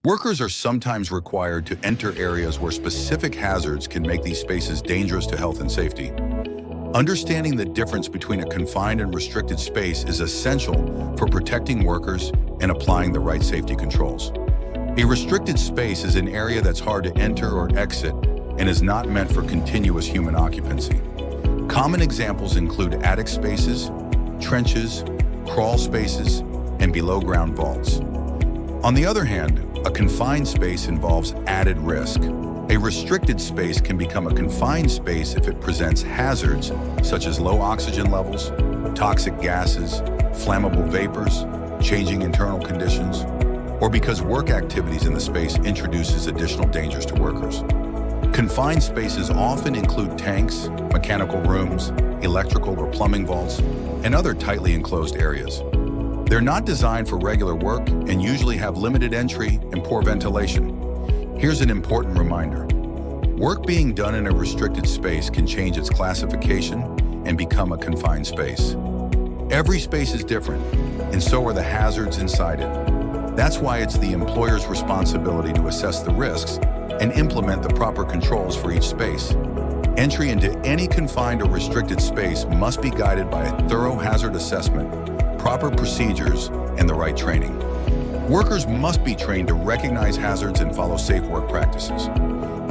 Workers are sometimes required to enter areas where specific hazards can make these spaces dangerous to health and safety. Understanding the difference between a confined and restricted space is essential for protecting workers and applying the right safety controls. A restricted space is an area that's hard to enter or exit and is not meant for continuous human occupancy. Common examples include attic spaces, trenches, crawl spaces, and below-ground vaults. On the other hand, a confined space involves added risk. A restricted space can become a confined space if it presents hazards such as low oxygen levels, toxic gases, flammable vapors, changing internal conditions, or because work activities in the space introduces additional dangers to workers. Confined spaces often include tanks, mechanical rooms, electrical or plumbing vaults, and other tightly enclosed areas. They're not designed for regular work and usually have limited entry and poor ventilation. Here's an important reminder. Work being done in a restricted space can change its classification and become a confined space. Every space is different, and so are the hazards inside it. That's why it's the employer's responsibility to assess the risks and implement the proper controls for each space. Entry into any confined or restricted space must be guided by a thorough hazard assessment, proper procedures, and the right training. Workers must be trained to recognize hazards and follow safe work practices.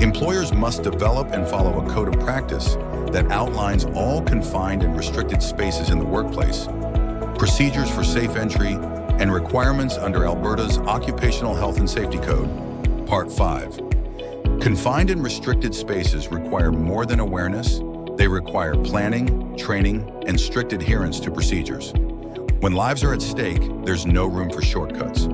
Employers must develop and follow a code of practice that outlines all confined and restricted spaces in the workplace, procedures for safe entry, and requirements under Alberta's Occupational Health and Safety Code, Part 5. Confined and restricted spaces require more than awareness. They require planning, training, and strict adherence to procedures. When lives are at stake, there's no room for shortcuts.